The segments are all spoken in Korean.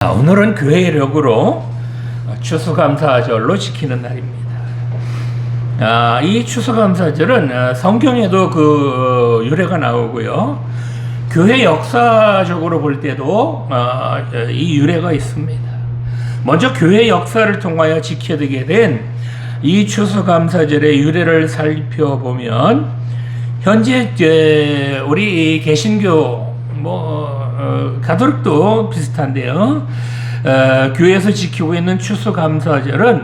오늘은 교회력으로 추수감사절로 지키는 날입니다. 이 추수감사절은 성경에도 그 유래가 나오고요. 교회 역사적으로 볼 때도 이 유래가 있습니다. 먼저 교회 역사를 통하여 지켜지게 된 이 추수감사절의 유래를 살펴보면 현재 우리 개신교 가톨릭도 비슷한데요. 교회에서 지키고 있는 추수감사절은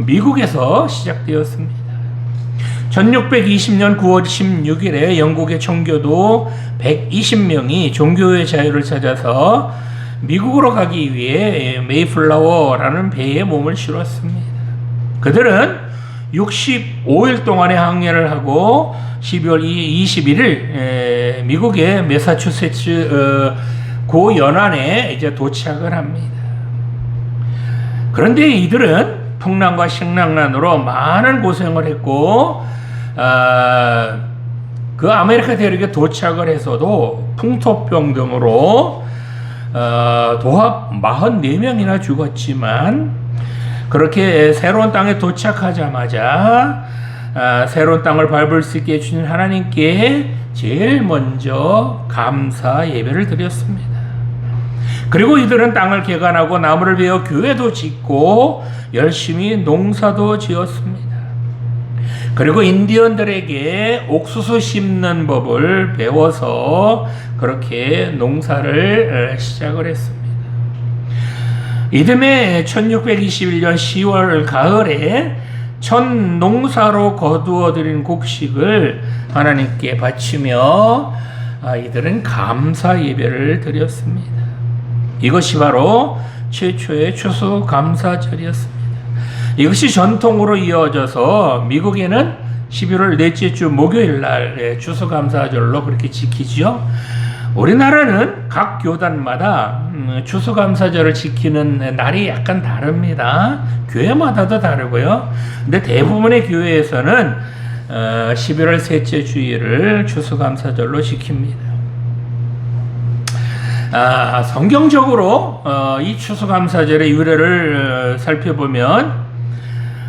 미국에서 시작되었습니다. 1620년 9월 16일에 영국의 청교도 120명이 종교의 자유를 찾아서 미국으로 가기 위해 메이플라워라는 배에 몸을 실었습니다. 그들은 65일 동안의 항해를 하고 12월 21일 미국의 매사추세츠 고 연안에 이제 도착을 합니다. 그런데 이들은 풍랑과 식량난으로 많은 고생을 했고 그 아메리카 대륙에 도착을 해서도 풍토병 등으로 도합 44명이나 죽었지만 그렇게 새로운 땅에 도착하자마자 새로운 땅을 밟을 수 있게 해주신 하나님께 제일 먼저 감사 예배를 드렸습니다. 그리고 이들은 땅을 개간하고 나무를 베어 교회도 짓고 열심히 농사도 지었습니다. 그리고 인디언들에게 옥수수 심는 법을 배워서 그렇게 농사를 시작을 했습니다. 이듬해 1621년 10월 가을에 첫 농사로 거두어들인 곡식을 하나님께 바치며 이들은 감사 예배를 드렸습니다. 이것이 바로 최초의 추수감사절이었습니다. 이것이 전통으로 이어져서 미국에는 11월 넷째 주 목요일 날 추수감사절로 그렇게 지키죠. 우리나라는 각 교단마다 추수감사절을 지키는 날이 약간 다릅니다. 교회마다도 다르고요. 근데 대부분의 교회에서는 11월 셋째 주일을 추수감사절로 지킵니다. 성경적으로 이 추수감사절의 유래를 살펴보면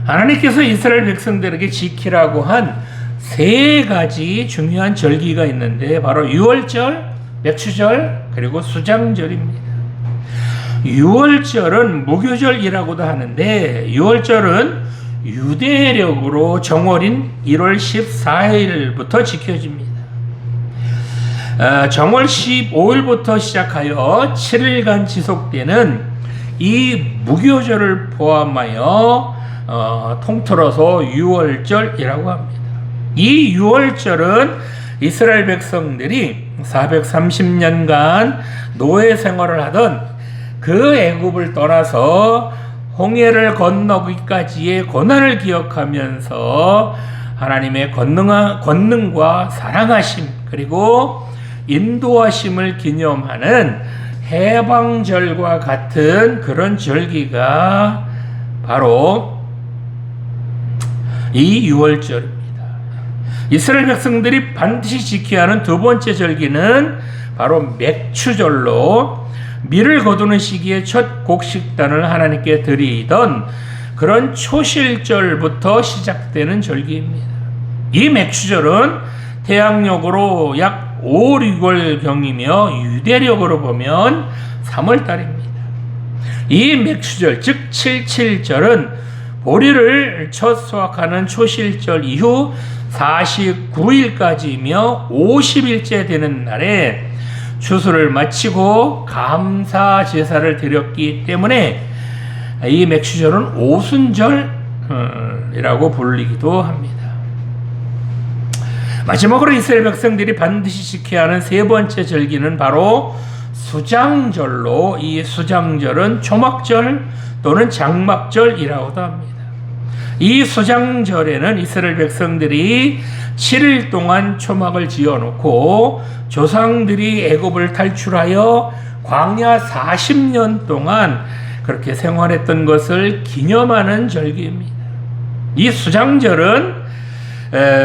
하나님께서 이스라엘 백성들에게 지키라고 한 세 가지 중요한 절기가 있는데 바로 유월절, 맥추절, 그리고 수장절입니다. 유월절은 무교절이라고도 하는데 유월절은 유대력으로 정월인 1월 14일부터 지켜집니다. 정월 15일부터 시작하여 7일간 지속되는 이 무교절을 포함하여 통틀어서 유월절이라고 합니다. 이 유월절은 이스라엘 백성들이 430년간 노예 생활을 하던 그 애굽을 떠나서 홍해를 건너기까지의 고난을 기억하면서 하나님의 권능과 사랑하심 그리고 인도하심을 기념하는 해방절과 같은 그런 절기가 바로 이 유월절입니다. 이스라엘 백성들이 반드시 지켜야 하는 두 번째 절기는 바로 맥추절로 밀을 거두는 시기에 첫 곡식단을 하나님께 드리던 그런 초실절부터 시작되는 절기입니다. 이 맥추절은 태양력으로 약 5, 6월경이며 유대력으로 보면 3월달입니다. 이 맥추절 즉 77절은 보리를 첫 수확하는 초실절 이후 49일까지이며 50일째 되는 날에 추수를 마치고 감사 제사를 드렸기 때문에 이 맥추절은 오순절이라고 불리기도 합니다. 마지막으로 이스라엘 백성들이 반드시 지켜야 하는 세 번째 절기는 바로 수장절로 이 수장절은 초막절 또는 장막절이라고도 합니다. 이 수장절에는 이스라엘 백성들이 7일 동안 초막을 지어놓고 조상들이 애굽을 탈출하여 광야 40년 동안 그렇게 생활했던 것을 기념하는 절기입니다. 이 수장절은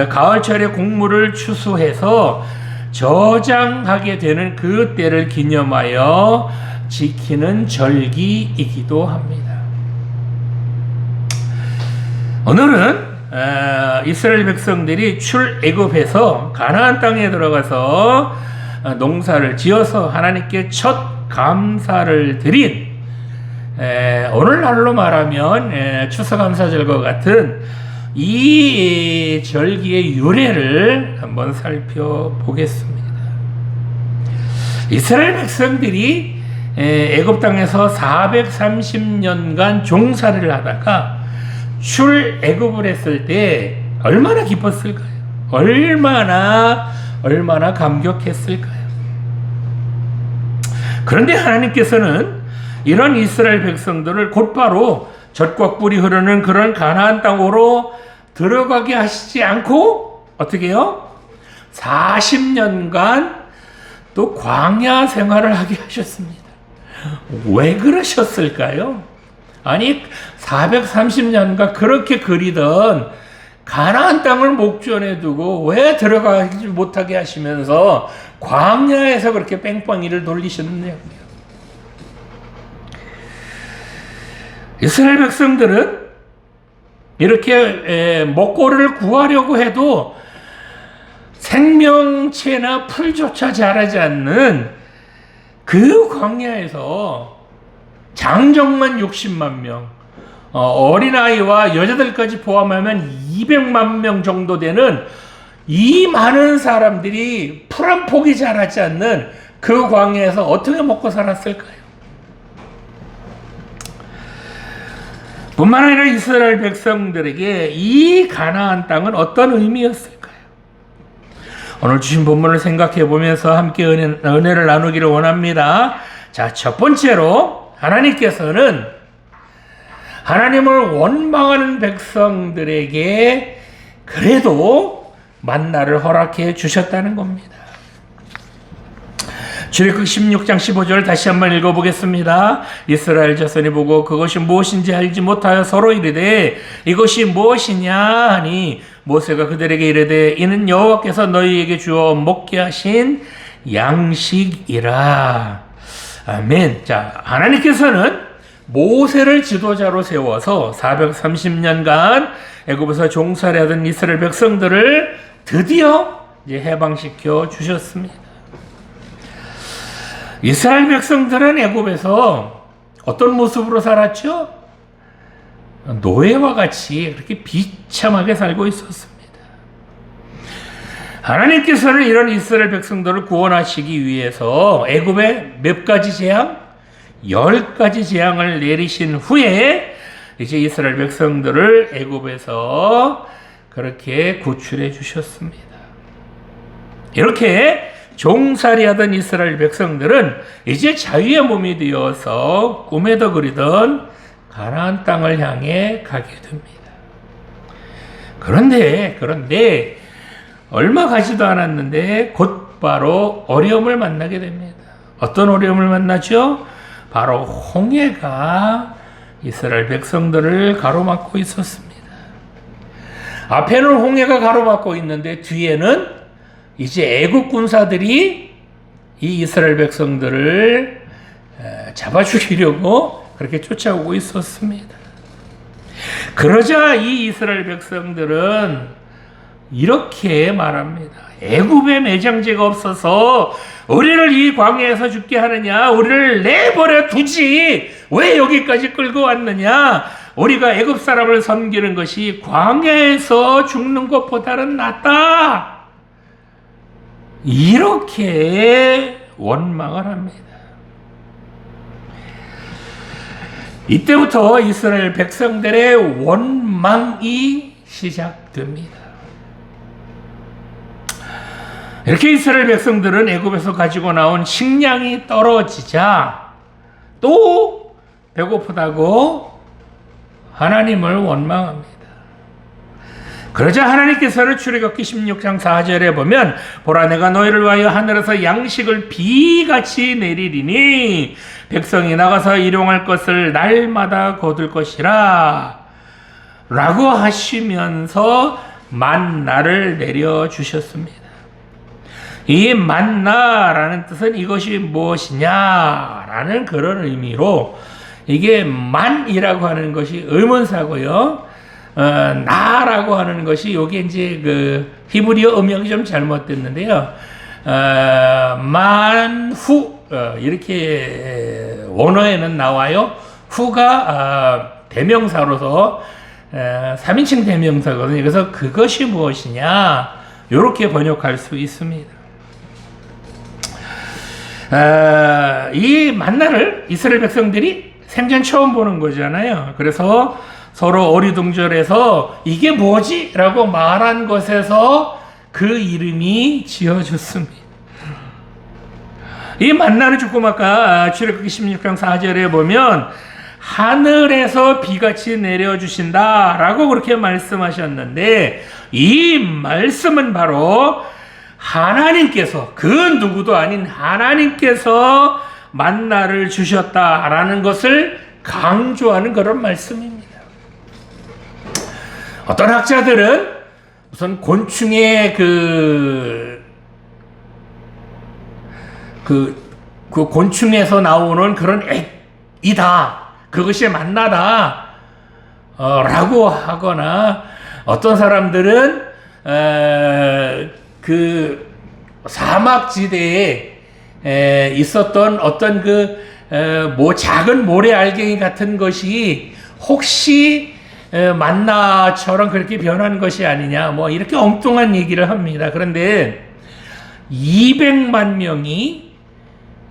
가을철에 곡물을 추수해서 저장하게 되는 그 때를 기념하여 지키는 절기이기도 합니다. 오늘은 이스라엘 백성들이 출애굽해서 가나안 땅에 들어가서 농사를 지어서 하나님께 첫 감사를 드린 오늘날로 말하면 추수감사절과 같은 이 절기의 유래를 한번 살펴보겠습니다. 이스라엘 백성들이 애굽 땅에서 430년간 종살이를 하다가 출애굽을 했을 때 얼마나 기뻤을까요? 얼마나 감격했을까요? 그런데 하나님께서는 이런 이스라엘 백성들을 곧바로 젖과 꿀이 흐르는 그런 가나안 땅으로 들어가게 하시지 않고 어떻게 해요? 40년간 또 광야 생활을 하게 하셨습니다. 왜 그러셨을까요? 아니 430년간 그렇게 그리던 가나안 땅을 목전에 두고 왜 들어가지 못하게 하시면서 광야에서 그렇게 뺑뺑이를 돌리셨느냐고요. 이스라엘 백성들은 이렇게 먹거리를 구하려고 해도 생명체나 풀조차 자라지 않는 그 광야에서 장정만 60만 명, 어린아이와 여자들까지 포함하면 200만 명 정도 되는 이 많은 사람들이 풀 한 폭이 자라지 않는 그 광야에서 어떻게 먹고 살았을까요? 뿐만 아니라 이스라엘 백성들에게 이 가나안 땅은 어떤 의미였을까요? 오늘 주신 본문을 생각해 보면서 함께 은혜를 나누기를 원합니다. 자, 첫 번째로 하나님께서는 하나님을 원망하는 백성들에게 그래도 만나를 허락해 주셨다는 겁니다. 출애굽 16장 15절 다시 한번 읽어보겠습니다. 이스라엘 자손이 보고 그것이 무엇인지 알지 못하여 서로 이르되 이것이 무엇이냐 하니 모세가 그들에게 이르되 이는 여호와께서 너희에게 주어 먹게 하신 양식이라. 아멘. 자, 하나님께서는 모세를 지도자로 세워서 430년간 애굽에서 종살이하던 이스라엘 백성들을 드디어 이제 해방시켜 주셨습니다. 이스라엘 백성들은 애굽에서 어떤 모습으로 살았죠? 노예와 같이 그렇게 비참하게 살고 있었습니다. 하나님께서는 이런 이스라엘 백성들을 구원하시기 위해서 애굽에 몇 가지 재앙? 10가지 재앙을 내리신 후에 이제 이스라엘 백성들을 애굽에서 그렇게 구출해 주셨습니다. 이렇게 종살이하던 이스라엘 백성들은 이제 자유의 몸이 되어서 꿈에도 그리던 가나안 땅을 향해 가게 됩니다. 그런데 얼마 가지도 않았는데 곧바로 어려움을 만나게 됩니다. 어떤 어려움을 만나죠? 바로 홍해가 이스라엘 백성들을 가로막고 있었습니다. 앞에는 홍해가 가로막고 있는데 뒤에는 이제 애국 군사들이 이 이스라엘 백성들을 잡아 죽이려고 그렇게 쫓아오고 있었습니다. 그러자 이 이스라엘 백성들은 이렇게 말합니다. 애굽에 매장제가 없어서 우리를 이 광야에서 죽게 하느냐? 우리를 내버려 두지. 왜 여기까지 끌고 왔느냐? 우리가 애굽 사람을 섬기는 것이 광야에서 죽는 것보다는 낫다. 이렇게 원망을 합니다. 이때부터 이스라엘 백성들의 원망이 시작됩니다. 이렇게 이스라엘 백성들은 애굽에서 가지고 나온 식량이 떨어지자 또 배고프다고 하나님을 원망합니다. 그러자 하나님께서는 출애굽기 16장 4절에 보면 보라 내가 너희를 위하여 하늘에서 양식을 비같이 내리리니 백성이 나가서 일용할 것을 날마다 거둘 것이라 라고 하시면서 만나를 내려주셨습니다. 이 만나라는 뜻은 이것이 무엇이냐라는 그런 의미로 이게 만이라고 하는 것이 의문사고요. 나라고 하는 것이 요게 이제 그 히브리어 음역이 좀 잘못됐는데요. 만후 이렇게 원어에는 나와요. 후가 대명사로서 3인칭 대명사거든요. 그래서 그것이 무엇이냐 이렇게 번역할 수 있습니다. 이 만나를 이스라엘 백성들이 생전 처음 보는 거잖아요. 그래서 서로 어리둥절해서 이게 뭐지? 라고 말한 것에서 그 이름이 지어졌습니다. 이 만나는 조금 아까 출애굽기 16장 4절에 보면 하늘에서 비같이 내려주신다 라고 그렇게 말씀하셨는데, 이 말씀은 바로 하나님께서, 그 누구도 아닌 하나님께서 만나를 주셨다라는 것을 강조하는 그런 말씀입니다. 어떤 학자들은 우선 곤충의 그 곤충에서 나오는 그런 액이다, 그것이 만나다 라고 하거나, 어떤 사람들은 그 사막지대에 있었던 어떤 작은 모래알갱이 같은 것이 혹시 만나처럼 그렇게 변한 것이 아니냐, 뭐 이렇게 엉뚱한 얘기를 합니다. 그런데 200만 명이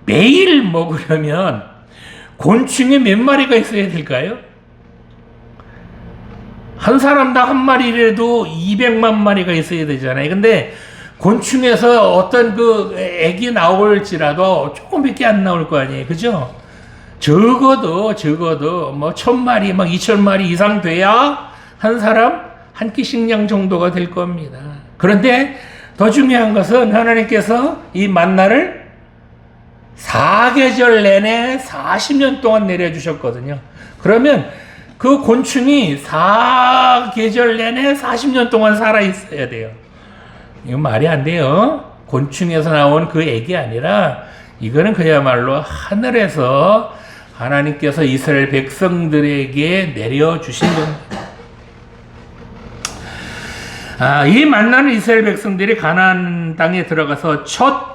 매일 먹으려면 곤충이 몇 마리가 있어야 될까요? 한 사람당 한 마리라도 200만 마리가 있어야 되잖아요. 근데 곤충에서 어떤 그 액이 나올지라도 조금밖에 안 나올 거 아니에요. 그죠? 적어도 뭐 1000마리, 막 2000마리 이상 돼야 한 사람 한 끼 식량 정도가 될 겁니다. 그런데 더 중요한 것은 하나님께서 이 만나를 4계절 내내 40년 동안 내려주셨거든요. 그러면 그 곤충이 4계절 내내 40년 동안 살아있어야 돼요. 이건 말이 안 돼요. 곤충에서 나온 그 액이 아니라 이거는 그야말로 하늘에서 하나님께서 이스라엘 백성들에게 내려주신 겁니다. 이 만나는 이스라엘 백성들이 가나안 땅에 들어가서 첫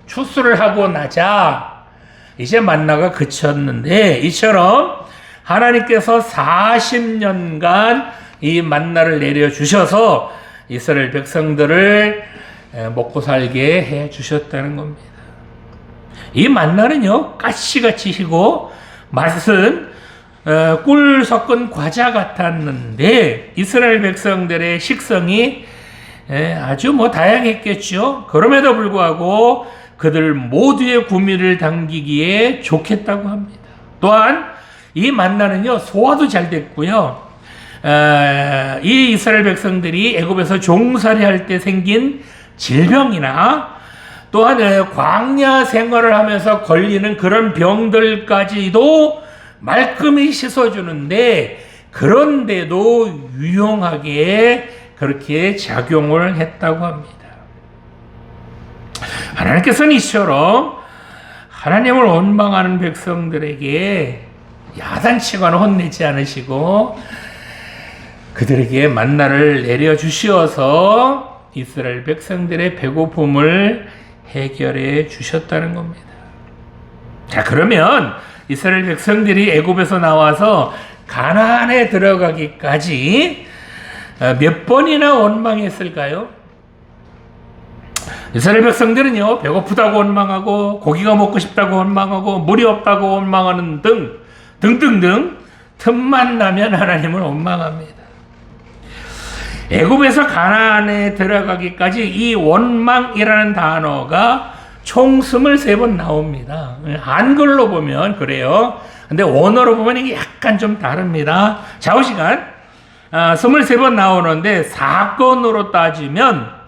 추수를 하고 나자 이제 만나가 그쳤는데, 이처럼 하나님께서 40년간 이 만나를 내려주셔서 이스라엘 백성들을 먹고 살게 해 주셨다는 겁니다. 이 만나는요, 가시같이 희고 맛은 꿀 섞은 과자 같았는데, 이스라엘 백성들의 식성이 아주 다양했겠죠. 그럼에도 불구하고 그들 모두의 구미를 당기기에 좋겠다고 합니다. 또한 이 만나는요, 소화도 잘 됐고요. 이 이스라엘 백성들이 애굽에서 종살이 할 때 생긴 질병이나 또한 광야 생활을 하면서 걸리는 그런 병들까지도 말끔히 씻어주는데, 그런데도 유용하게 그렇게 작용을 했다고 합니다. 하나님께서는 이처럼 하나님을 원망하는 백성들에게 야단치거나 혼내지 않으시고 그들에게 만나를 내려주시어서 이스라엘 백성들의 배고픔을 해결해 주셨다는 겁니다. 자, 그러면 이스라엘 백성들이 애굽에서 나와서 가나안에 들어가기까지 몇 번이나 원망했을까요? 이스라엘 백성들은요, 배고프다고 원망하고 고기가 먹고 싶다고 원망하고 물이 없다고 원망하는 등등등 틈만 나면 하나님을 원망합니다. 애굽에서 가나안에 들어가기까지 이 원망이라는 단어가 총 23번 나옵니다. 한글로 보면 그래요. 근데 원어로 보면 이게 약간 좀 다릅니다. 좌우시간 23번 나오는데 사건으로 따지면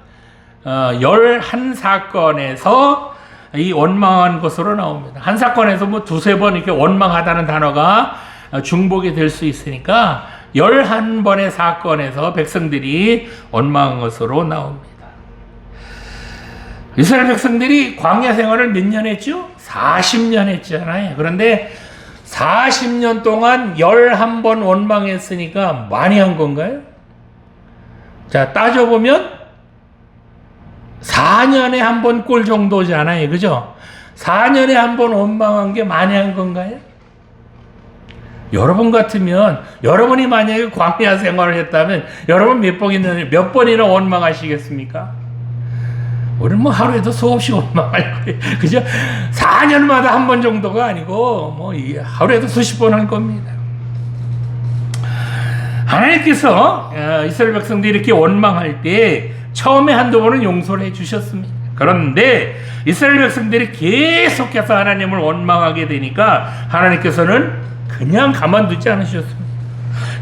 11사건에서 이 원망한 것으로 나옵니다. 한 사건에서 뭐 두세 번 이렇게 원망하다는 단어가 중복이 될 수 있으니까 11번의 사건에서 백성들이 원망한 것으로 나옵니다. 이스라엘 백성들이 광야 생활을 몇 년 했죠? 40년 했잖아요. 그런데 40년 동안 11번 원망했으니까 많이 한 건가요? 자, 따져보면 4년에 한 번 꼴 정도잖아요. 그죠? 4년에 한 번 원망한 게 많이 한 건가요? 여러분 같으면, 여러분이 만약에 광야 생활을 했다면 여러분 몇 번이나 원망하시겠습니까? 우리는 뭐 하루에도 수없이 원망할 거예요. 그죠? 4년마다 한 번 정도가 아니고 뭐 하루에도 수십 번 할 겁니다. 하나님께서 이스라엘 백성들이 이렇게 원망할 때 처음에 한두 번은 용서를 해주셨습니다. 그런데 이스라엘 백성들이 계속해서 하나님을 원망하게 되니까 하나님께서는 그냥 가만두지 않으셨습니다.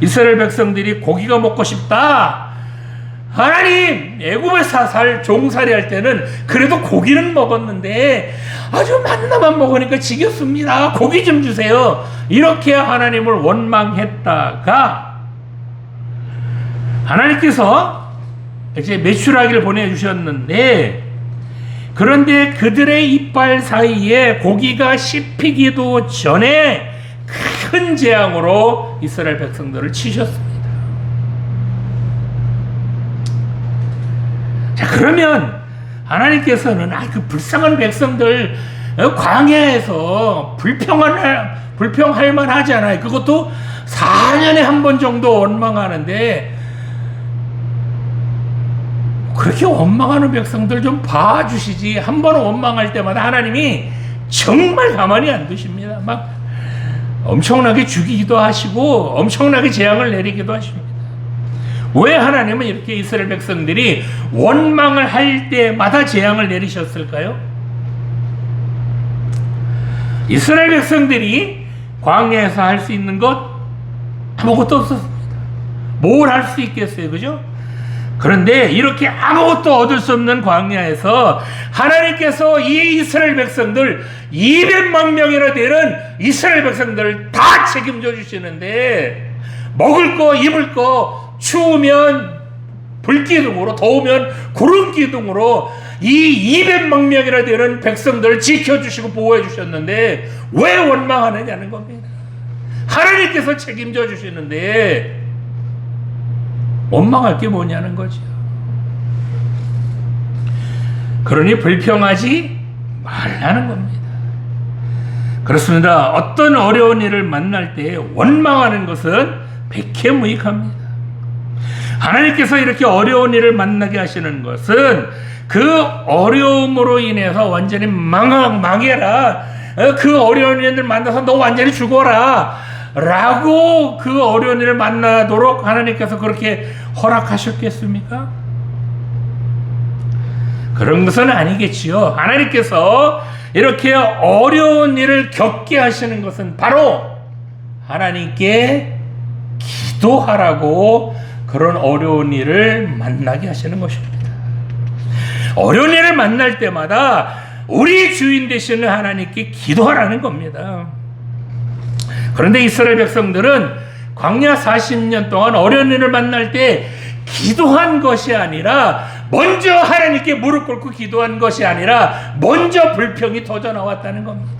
이스라엘 백성들이 고기가 먹고 싶다. 하나님, 애굽에서 종살이 할 때는 그래도 고기는 먹었는데 아주 만나만 먹으니까 지겹습니다. 고기 좀 주세요. 이렇게 하나님을 원망했다가 하나님께서 이제 메추라기를 보내주셨는데, 그런데 그들의 이빨 사이에 고기가 씹히기도 전에 큰 재앙으로 이스라엘 백성들을 치셨습니다. 자, 그러면 하나님께서는 그 불쌍한 백성들 광야에서 불평할 만하잖아요. 그것도 4년에 한 번 정도 원망하는데 그렇게 원망하는 백성들 좀 봐주시지. 한 번 원망할 때마다 하나님이 정말 가만히 안 두십니다. 막 엄청나게 죽이기도 하시고 엄청나게 재앙을 내리기도 하십니다. 왜 하나님은 이렇게 이스라엘 백성들이 원망을 할 때마다 재앙을 내리셨을까요? 이스라엘 백성들이 광야에서 할 수 있는 것 아무것도 없었습니다. 뭘 할 수 있겠어요, 그죠? 그런데 이렇게 아무것도 얻을 수 없는 광야에서 하나님께서 이 이스라엘 백성들 200만 명이나 되는 이스라엘 백성들을 다 책임져 주시는데, 먹을 거 입을 거 추우면 불기둥으로, 더우면 구름기둥으로 이 200만 명이나 되는 백성들을 지켜주시고 보호해 주셨는데 왜 원망하느냐는 겁니다. 하나님께서 책임져 주시는데 원망할 게 뭐냐는 거죠. 그러니 불평하지 말라는 겁니다. 그렇습니다. 어떤 어려운 일을 만날 때 원망하는 것은 백해무익합니다. 하나님께서 이렇게 어려운 일을 만나게 하시는 것은 그 어려움으로 인해서 완전히 망해라. 그 어려운 일을 만나서 너 완전히 죽어라. 라고 그 어려운 일을 만나도록 하나님께서 그렇게 허락하셨겠습니까? 그런 것은 아니겠지요. 하나님께서 이렇게 어려운 일을 겪게 하시는 것은 바로 하나님께 기도하라고 그런 어려운 일을 만나게 하시는 것입니다. 어려운 일을 만날 때마다 우리 주인 되시는 하나님께 기도하라는 겁니다. 그런데 이스라엘 백성들은 광야 40년 동안 어려운 일을 만날 때 기도한 것이 아니라, 먼저 하나님께 무릎 꿇고 기도한 것이 아니라 먼저 불평이 터져 나왔다는 겁니다.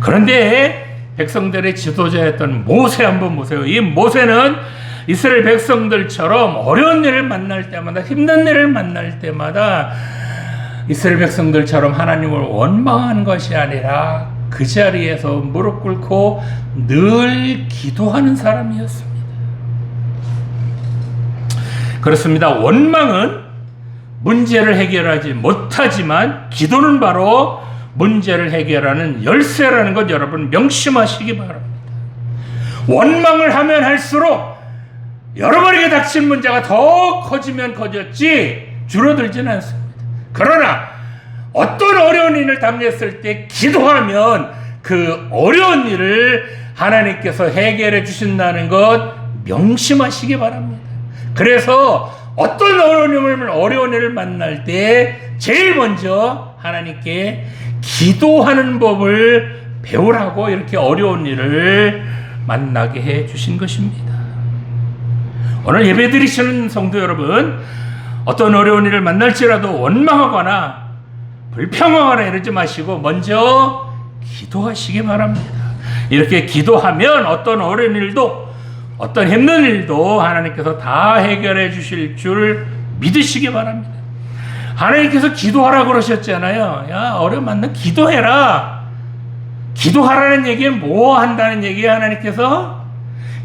그런데 백성들의 지도자였던 모세 한번 보세요. 이 모세는 이스라엘 백성들처럼 어려운 일을 만날 때마다, 힘든 일을 만날 때마다 이스라엘 백성들처럼 하나님을 원망한 것이 아니라 그 자리에서 무릎 꿇고 늘 기도하는 사람이었습니다. 그렇습니다. 원망은 문제를 해결하지 못하지만 기도는 바로 문제를 해결하는 열쇠라는 것 여러분 명심하시기 바랍니다. 원망을 하면 할수록 여러분에게 닥친 문제가 더 커지면 커졌지 줄어들지는 않습니다. 그러나 어떤 어려운 일을 당했을 때 기도하면 그 어려운 일을 하나님께서 해결해 주신다는 것 명심하시기 바랍니다. 그래서 어떤 어려운 일을 만날 때 제일 먼저 하나님께 기도하는 법을 배우라고 이렇게 어려운 일을 만나게 해 주신 것입니다. 오늘 예배 드리시는 성도 여러분, 어떤 어려운 일을 만날지라도 원망하거나 불평하거나 이러지 마시고 먼저 기도하시기 바랍니다. 이렇게 기도하면 어떤 어려운 일도 어떤 힘든 일도 하나님께서 다 해결해 주실 줄 믿으시기 바랍니다. 하나님께서 기도하라고 그러셨잖아요. 야, 어려움 만나면 기도해라. 기도하라는 얘기는 뭐 한다는 얘기예요? 하나님께서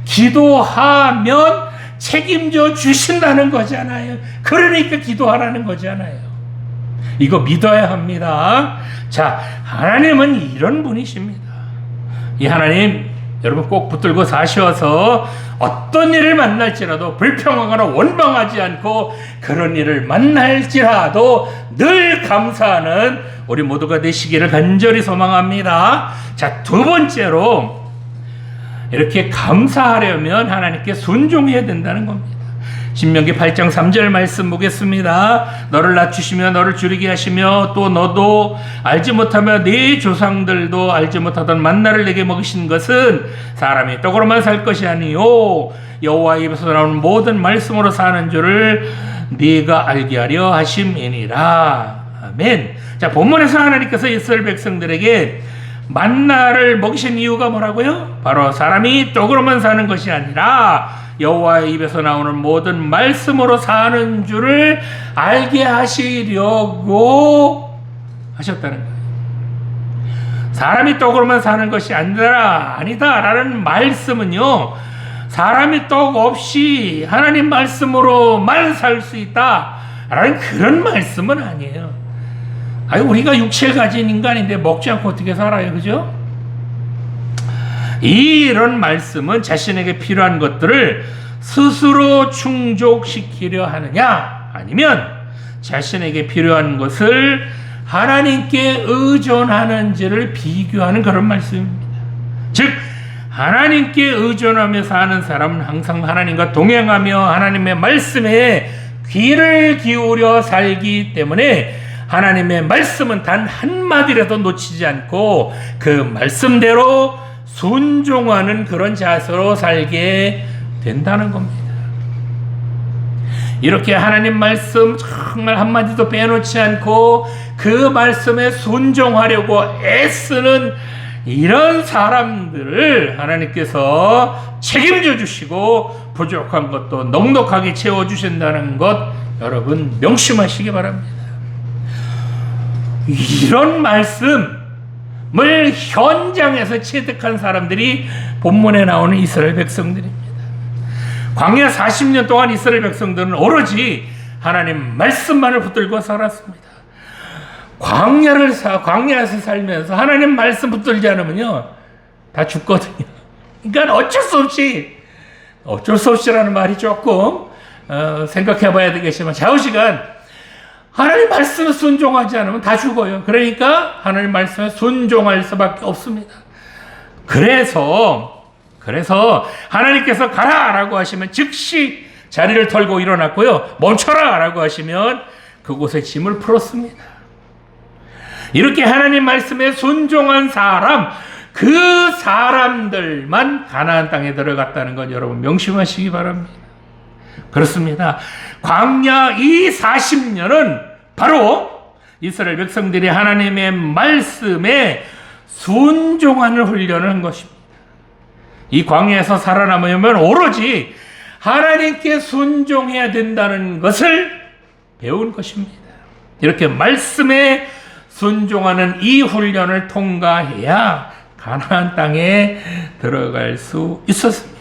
기도하면 책임져 주신다는 거잖아요. 그러니까 기도하라는 거잖아요. 이거 믿어야 합니다. 자, 하나님은 이런 분이십니다. 이 하나님 여러분 꼭 붙들고 사셔서 어떤 일을 만날지라도 불평하거나 원망하지 않고 그런 일을 만날지라도 늘 감사하는 우리 모두가 되시기를 간절히 소망합니다. 자, 두 번째로 이렇게 감사하려면 하나님께 순종해야 된다는 겁니다. 신명기 8장 3절 말씀 보겠습니다. 너를 낮추시며 너를 줄이게 하시며 또 너도 알지 못하며 네 조상들도 알지 못하던 만나를 내게 먹이신 것은 사람이 떡으로만 살 것이 아니요 여호와의 입에서 나오는 모든 말씀으로 사는 줄을 네가 알게 하려 하심이니라. 아멘. 자, 본문에서 하나님께서 이스라엘 백성들에게 만나를 먹이신 이유가 뭐라고요? 바로 사람이 떡으로만 사는 것이 아니라 여호와의 입에서 나오는 모든 말씀으로 사는 줄을 알게 하시려고 하셨다는 거예요. 사람이 떡으로만 사는 것이 아니다라는 말씀은요, 사람이 떡 없이 하나님 말씀으로만 살 수 있다라는 그런 말씀은 아니에요. 아니, 우리가 육체를 가진 인간인데 먹지 않고 어떻게 살아요, 그죠? 이런 말씀은 자신에게 필요한 것들을 스스로 충족시키려 하느냐, 아니면 자신에게 필요한 것을 하나님께 의존하는지를 비교하는 그런 말씀입니다. 즉, 하나님께 의존하며 사는 사람은 항상 하나님과 동행하며 하나님의 말씀에 귀를 기울여 살기 때문에 하나님의 말씀은 단 한마디라도 놓치지 않고 그 말씀대로 순종하는 그런 자세로 살게 된다는 겁니다. 이렇게 하나님 말씀 정말 한마디도 빼놓지 않고 그 말씀에 순종하려고 애쓰는 이런 사람들을 하나님께서 책임져 주시고 부족한 것도 넉넉하게 채워주신다는 것 여러분 명심하시기 바랍니다. 이런 말씀을 현장에서 체득한 사람들이 본문에 나오는 이스라엘 백성들입니다. 광야 40년 동안 이스라엘 백성들은 오로지 하나님 말씀만을 붙들고 살았습니다. 광야에서 살면서 하나님 말씀 붙들지 않으면요 다 죽거든요. 그러니까 어쩔 수 없이라는 말이 조금 생각해 봐야 되겠지만 좌우시간 하나님 말씀에 순종하지 않으면 다 죽어요. 그러니까 하나님 말씀에 순종할 수밖에 없습니다. 그래서 하나님께서 가라라고 하시면 즉시 자리를 털고 일어났고요. 멈춰라라고 하시면 그곳에 짐을 풀었습니다. 이렇게 하나님 말씀에 순종한 사람, 그 사람들만 가나안 땅에 들어갔다는 건 여러분 명심하시기 바랍니다. 그렇습니다. 광야 이 40년은 바로 이스라엘 백성들이 하나님의 말씀에 순종하는 훈련을 한 것입니다. 이 광야에서 살아남으려면 오로지 하나님께 순종해야 된다는 것을 배운 것입니다. 이렇게 말씀에 순종하는 이 훈련을 통과해야 가나안 땅에 들어갈 수 있었습니다.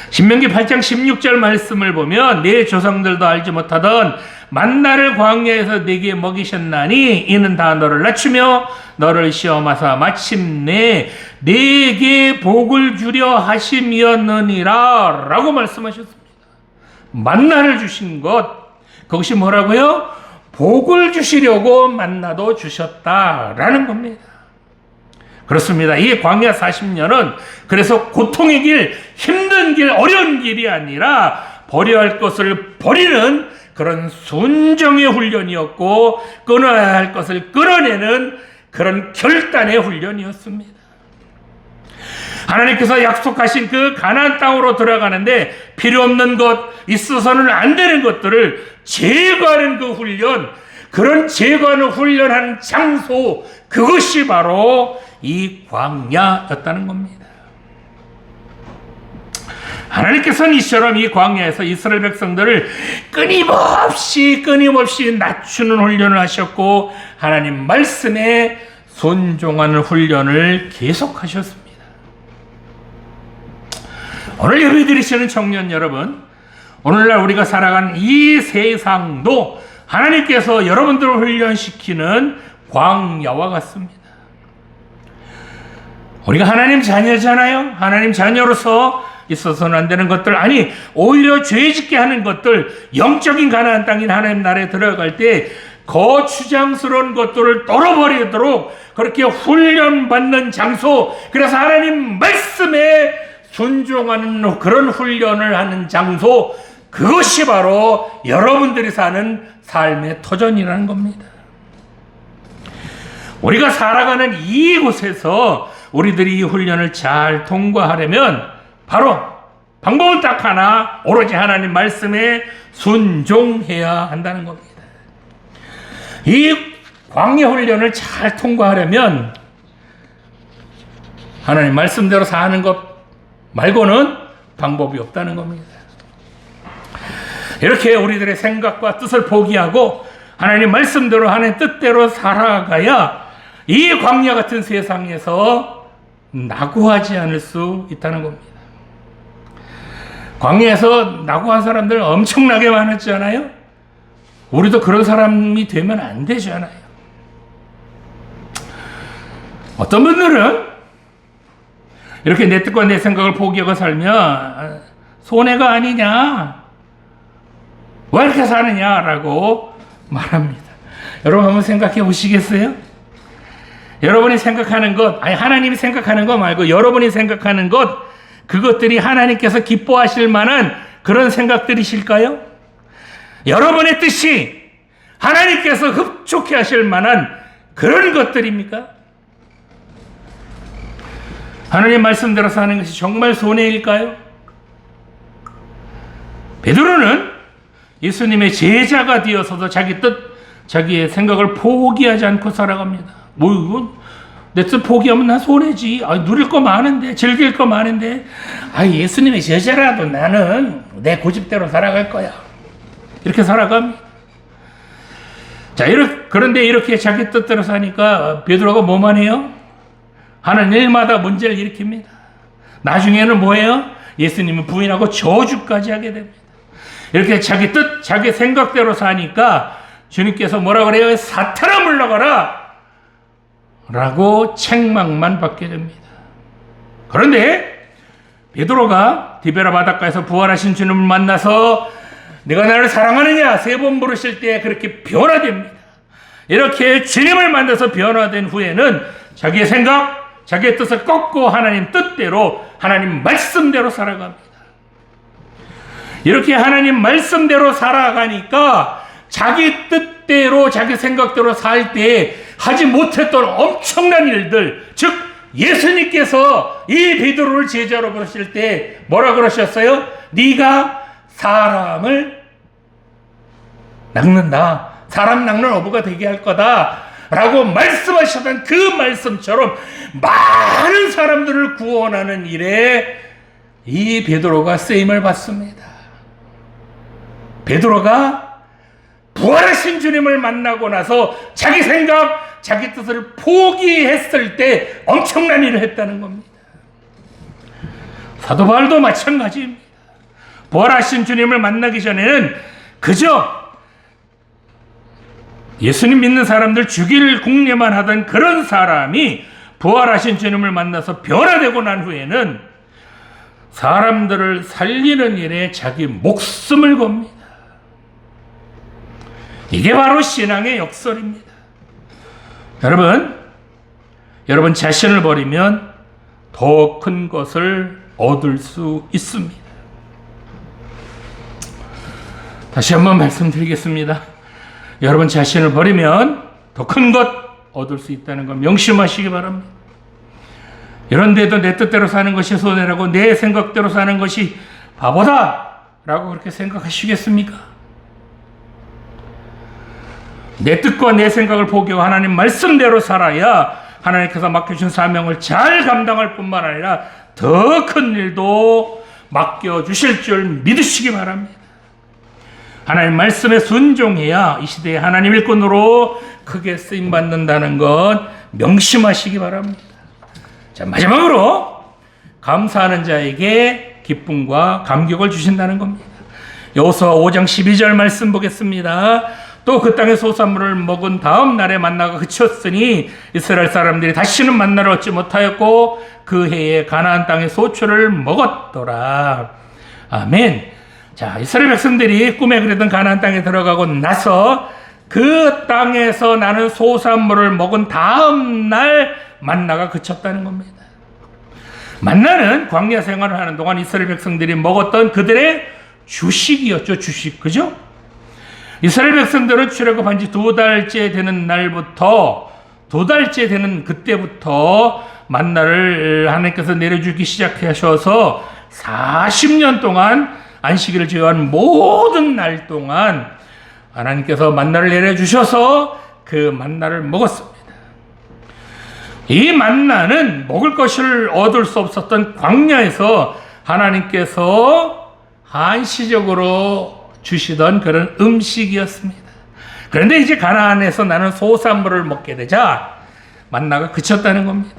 신명기 8장 16절 말씀을 보면 내 조상들도 알지 못하던 만나를 광야에서 내게 먹이셨나니 이는 다 너를 낮추며 너를 시험하사 마침내 내게 복을 주려 하심이었느니라 라고 말씀하셨습니다. 만나를 주신 것, 그것이 뭐라고요? 복을 주시려고 만나도 주셨다라는 겁니다. 그렇습니다. 이 광야 40년은 그래서 고통의 길, 힘든 길, 어려운 길이 아니라 버려야 할 것을 버리는 그런 순종의 훈련이었고 끊어야 할 것을 끊어내는 그런 결단의 훈련이었습니다. 하나님께서 약속하신 그 가나안 땅으로 들어가는데 필요 없는 것, 있어서는 안 되는 것들을 제거하는 그 훈련, 그런 제거하는 훈련하는 장소, 그것이 바로 이 광야였다는 겁니다. 하나님께서는 이처럼 이 광야에서 이스라엘 백성들을 끊임없이 낮추는 훈련을 하셨고 하나님 말씀에 순종하는 훈련을 계속하셨습니다. 오늘 예배드리시는 청년 여러분, 오늘날 우리가 살아가는 이 세상도 하나님께서 여러분들을 훈련시키는 광야와 같습니다. 우리가 하나님 자녀잖아요. 하나님 자녀로서 있어서는 안 되는 것들, 아니 오히려 죄짓게 하는 것들, 영적인 가나안 땅인 하나님 나라에 들어갈 때 거추장스러운 것들을 떨어버리도록 그렇게 훈련받는 장소, 그래서 하나님 말씀에 순종하는 그런 훈련을 하는 장소, 그것이 바로 여러분들이 사는 삶의 터전이라는 겁니다. 우리가 살아가는 이곳에서 우리들이 이 훈련을 잘 통과하려면 바로 방법은 딱 하나, 오로지 하나님 말씀에 순종해야 한다는 겁니다. 이 광야 훈련을 잘 통과하려면 하나님 말씀대로 사는 것 말고는 방법이 없다는 겁니다. 이렇게 우리들의 생각과 뜻을 포기하고 하나님 말씀대로 하나님 뜻대로 살아가야 이 광야 같은 세상에서 낙오하지 않을 수 있다는 겁니다. 광야에서 낙오한 사람들 엄청나게 많았잖아요. 우리도 그런 사람이 되면 안 되잖아요. 어떤 분들은 이렇게 내 뜻과 내 생각을 포기하고 살면 손해가 아니냐, 왜 이렇게 사느냐라고 말합니다. 여러분 한번 생각해 보시겠어요? 여러분이 생각하는 것, 아니 하나님이 생각하는 것 말고 여러분이 생각하는 것, 그것들이 하나님께서 기뻐하실 만한 그런 생각들이실까요? 여러분의 뜻이 하나님께서 흡족해 하실 만한 그런 것들입니까? 하나님 말씀대로 사는 것이 정말 손해일까요? 베드로는 예수님의 제자가 되어서도 자기 뜻, 자기의 생각을 포기하지 않고 살아갑니다. 뭐 이건 내 뜻 포기하면 난 손해지. 누릴 거 많은데, 즐길 거 많은데, 예수님의 제자라도 나는 내 고집대로 살아갈 거야. 이렇게 살아갑니다. 자, 그런데 이렇게 자기 뜻대로 사니까 베드로가 뭐만 해요? 하는 일마다 문제를 일으킵니다. 나중에는 뭐예요? 예수님을 부인하고 저주까지 하게 됩니다. 이렇게 자기 뜻, 자기 생각대로 사니까 주님께서 뭐라 그래요? 사탄아 물러가라! 라고 책망만 받게 됩니다. 그런데 베드로가 디베라 바닷가에서 부활하신 주님을 만나서 내가 나를 사랑하느냐 3번 물으실 때 그렇게 변화됩니다. 이렇게 주님을 만나서 변화된 후에는 자기의 생각, 자기의 뜻을 꺾고 하나님 뜻대로, 하나님 말씀대로 살아갑니다. 이렇게 하나님 말씀대로 살아가니까 자기 뜻대로, 자기 생각대로 살 때 하지 못했던 엄청난 일들, 즉 예수님께서 이 베드로를 제자로 부르실 때 뭐라 그러셨어요? 네가 사람을 낚는다, 사람 낚는 어부가 되게 할 거다 라고 말씀하셨던 그 말씀처럼 많은 사람들을 구원하는 일에 이 베드로가 쓰임을 받습니다. 베드로가 부활하신 주님을 만나고 나서 자기 생각, 자기 뜻을 포기했을 때 엄청난 일을 했다는 겁니다. 사도 바울도 마찬가지입니다. 부활하신 주님을 만나기 전에는 그저 예수님 믿는 사람들 죽일 궁리만 하던 그런 사람이 부활하신 주님을 만나서 변화되고 난 후에는 사람들을 살리는 일에 자기 목숨을 겁니다. 이게 바로 신앙의 역설입니다. 여러분 자신을 버리면 더 큰 것을 얻을 수 있습니다. 다시 한번 말씀드리겠습니다. 여러분 자신을 버리면 더 큰 것 얻을 수 있다는 것 명심하시기 바랍니다. 이런데도 내 뜻대로 사는 것이 손해라고 내 생각대로 사는 것이 바보다 라고 그렇게 생각하시겠습니까? 내 뜻과 내 생각을 포기하고 하나님 말씀대로 살아야 하나님께서 맡겨주신 사명을 잘 감당할 뿐만 아니라 더 큰 일도 맡겨주실 줄 믿으시기 바랍니다. 하나님 말씀에 순종해야 이 시대에 하나님 일꾼으로 크게 쓰임받는다는 것 명심하시기 바랍니다. 자, 마지막으로 감사하는 자에게 기쁨과 감격을 주신다는 겁니다. 여호수아 5장 12절 말씀 보겠습니다. 또 그 땅의 소산물을 먹은 다음 날에 만나가 그쳤으니 이스라엘 사람들이 다시는 만나를 얻지 못하였고 그 해에 가나안 땅의 소출을 먹었더라. 아멘. 자, 이스라엘 백성들이 꿈에 그리던 가나안 땅에 들어가고 나서 그 땅에서 나는 소산물을 먹은 다음 날 만나가 그쳤다는 겁니다. 만나는 광야 생활을 하는 동안 이스라엘 백성들이 먹었던 그들의 주식이었죠. 주식. 그죠? 이스라엘 백성들은 출애굽한 지 2달째 되는 날부터 2달째 되는 그때부터 만나를 하나님께서 내려주기 시작하셔서 40년 동안 안식일을 제외한 모든 날 동안 하나님께서 만나를 내려주셔서 그 만나를 먹었습니다. 이 만나는 먹을 것을 얻을 수 없었던 광야에서 하나님께서 한시적으로 주시던 그런 음식이었습니다. 그런데 이제 가나안에서 나는 소산물을 먹게 되자 만나가 그쳤다는 겁니다.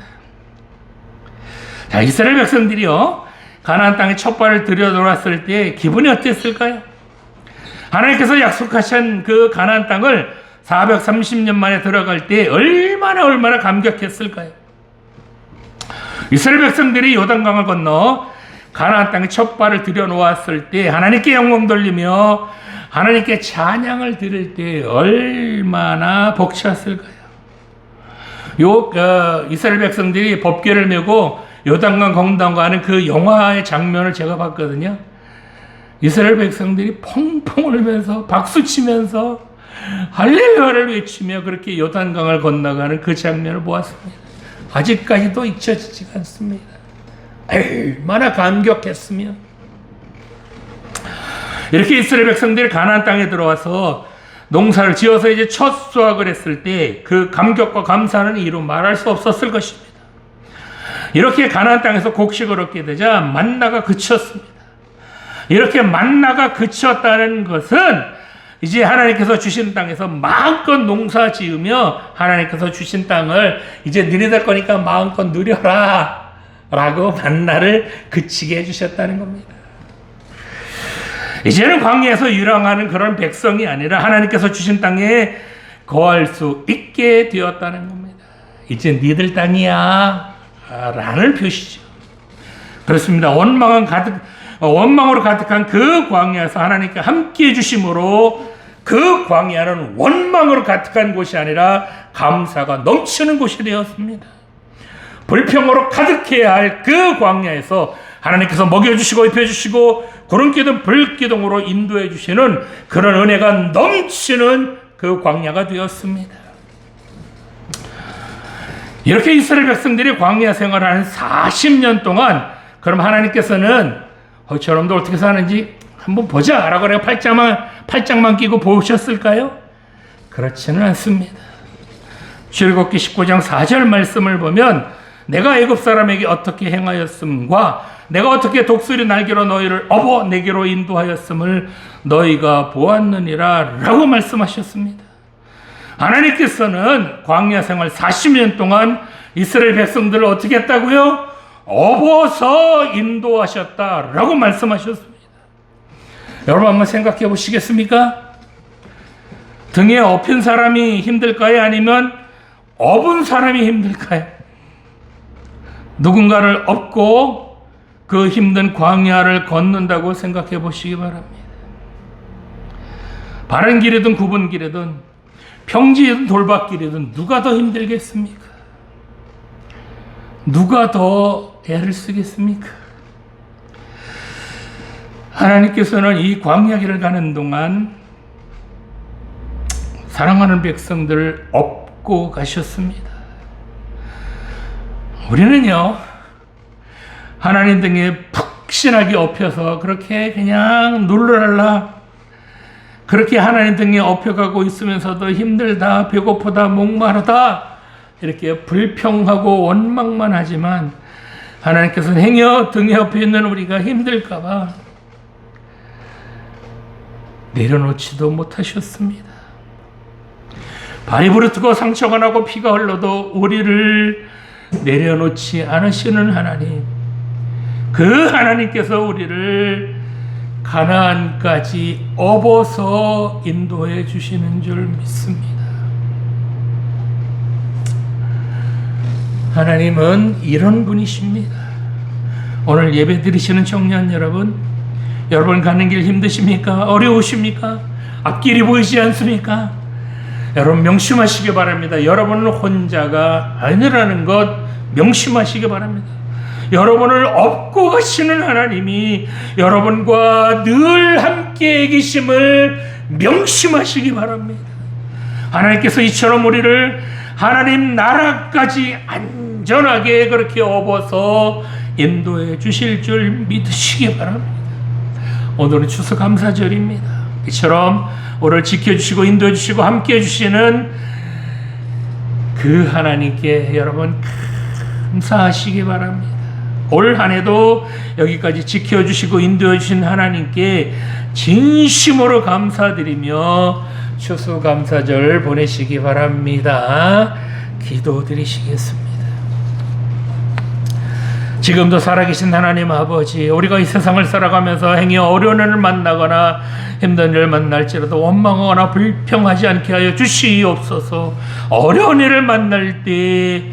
자, 이스라엘 백성들이요, 가나안 땅에 첫 발을 들여놓았을 때 기분이 어땠을까요? 하나님께서 약속하신 그 가나안 땅을 430년 만에 들어갈 때 얼마나 감격했을까요? 이스라엘 백성들이 요단강을 건너 가나안 땅에 첫 발을 들여놓았을 때 하나님께 영광 돌리며 하나님께 찬양을 드릴 때 얼마나 벅찼을까요? 이스라엘 백성들이 법궤를 메고 요단강 건너가는 그 영화의 장면을 제가 봤거든요. 이스라엘 백성들이 펑펑 울면서 박수치면서 할렐루야를 외치며 그렇게 요단강을 건너가는 그 장면을 보았습니다. 아직까지도 잊혀지지가 않습니다. 얼마나 감격했으며. 이렇게 이스라엘 백성들이 가나안 땅에 들어와서 농사를 지어서 이제 첫 수확을 했을 때 그 감격과 감사는 이루 말할 수 없었을 것입니다. 이렇게 가나안 땅에서 곡식을 얻게 되자 만나가 그쳤습니다. 이렇게 만나가 그쳤다는 것은 이제 하나님께서 주신 땅에서 마음껏 농사 지으며 하나님께서 주신 땅을 이제 누리될 거니까 마음껏 누려라 라고 만나를 그치게 해주셨다는 겁니다. 이제는 광야에서 유랑하는 그런 백성이 아니라 하나님께서 주신 땅에 거할 수 있게 되었다는 겁니다. 이제 니들 땅이야 라는 표시죠. 그렇습니다. 원망으로 가득한 그 광야에서 하나님께 함께 해주심으로 그 광야는 원망으로 가득한 곳이 아니라 감사가 넘치는 곳이 되었습니다. 불평으로 가득해야 할 그 광야에서 하나님께서 먹여주시고 입혀주시고 구름기둥 불기둥으로 인도해 주시는 그런 은혜가 넘치는 그 광야가 되었습니다. 이렇게 이스라엘 백성들이 광야 생활을 하는 40년 동안 그럼 하나님께서는 저놈들 어떻게 사는지 한번 보자 라고 내가 팔짱만 끼고 보셨을까요? 그렇지는 않습니다. 출애굽기 19장 4절 말씀을 보면 내가 애굽 사람에게 어떻게 행하였음과 내가 어떻게 독수리 날개로 너희를 업어 내게로 인도하였음을 너희가 보았느니라 라고 말씀하셨습니다. 하나님께서는 광야 생활 40년 동안 이스라엘 백성들을 어떻게 했다고요? 업어서 인도하셨다라고 말씀하셨습니다. 여러분 한번 생각해 보시겠습니까? 등에 업힌 사람이 힘들까요? 아니면 업은 사람이 힘들까요? 누군가를 업고 그 힘든 광야를 걷는다고 생각해 보시기 바랍니다. 바른 길이든 굽은 길이든 평지이든 돌밭길이든 누가 더 힘들겠습니까? 누가 더 애를 쓰겠습니까? 하나님께서는 이 광야길을 가는 동안 사랑하는 백성들을 업고 가셨습니다. 우리는요, 하나님 등에 푹신하게 엎혀서 그렇게 그냥 눌러랄라. 그렇게 하나님 등에 엎혀가고 있으면서도 힘들다, 배고프다, 목마르다 이렇게 불평하고 원망만 하지만 하나님께서는 행여 등에 엎여 있는 우리가 힘들까봐 내려놓지도 못하셨습니다. 발이 부르트고 상처가 나고 피가 흘러도 우리를 내려놓지 않으시는 하나님, 그 하나님께서 우리를 가나안까지 업어서 인도해 주시는 줄 믿습니다. 하나님은 이런 분이십니다. 오늘 예배 드리시는 청년 여러분, 여러분 가는 길 힘드십니까? 어려우십니까? 앞길이 보이지 않습니까? 여러분 명심하시기 바랍니다. 여러분은 혼자가 아니라는 것 명심하시기 바랍니다. 여러분을 업고 가시는 하나님이 여러분과 늘 함께 계심을 명심하시기 바랍니다. 하나님께서 이처럼 우리를 하나님 나라까지 안전하게 그렇게 업어서 인도해 주실 줄 믿으시기 바랍니다. 오늘은 추수감사절입니다. 이처럼 우리를 지켜주시고 인도해 주시고 함께 해주시는 그 하나님께 여러분 감사하시기 바랍니다. 올 한 해도 여기까지 지켜주시고 인도해 주신 하나님께 진심으로 감사드리며 추수감사절 보내시기 바랍니다. 기도드리시겠습니다. 지금도 살아계신 하나님 아버지, 우리가 이 세상을 살아가면서 행여 어려운 일을 만나거나 힘든 일을 만날지라도 원망하거나 불평하지 않게 하여 주시옵소서. 어려운 일을 만날 때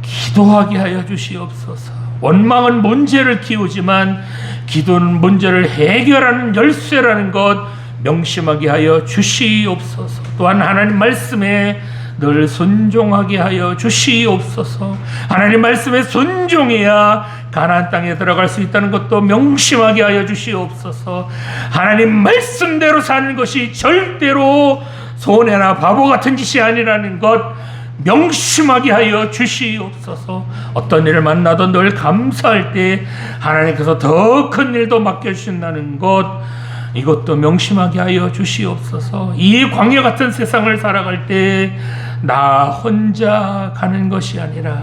기도하게 하여 주시옵소서. 원망은 문제를 키우지만 기도는 문제를 해결하는 열쇠라는 것 명심하게 하여 주시옵소서. 또한 하나님 말씀에 늘 순종하게 하여 주시옵소서. 하나님 말씀에 순종해야 가나안 땅에 들어갈 수 있다는 것도 명심하게 하여 주시옵소서. 하나님 말씀대로 사는 것이 절대로 손해나 바보 같은 짓이 아니라는 것 명심하게 하여 주시옵소서. 어떤 일을 만나도 늘 감사할 때 하나님께서 더 큰 일도 맡겨주신다는 것, 이것도 명심하게 하여 주시옵소서. 이 광야 같은 세상을 살아갈 때 나 혼자 가는 것이 아니라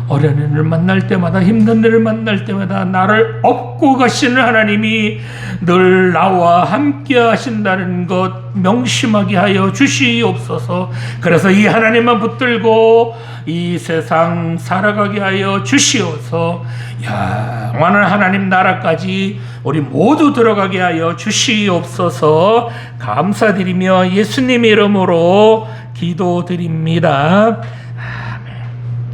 어려운 일을 만날 때마다, 힘든 일을 만날 때마다 나를 업고 가시는 하나님이 늘 나와 함께 하신다는 것 명심하게 하여 주시옵소서. 그래서 이 하나님만 붙들고 이 세상 살아가게 하여 주시옵소서. 영원한 하나님 나라까지 우리 모두 들어가게 하여 주시옵소서. 감사드리며 예수님의 이름으로 기도드립니다.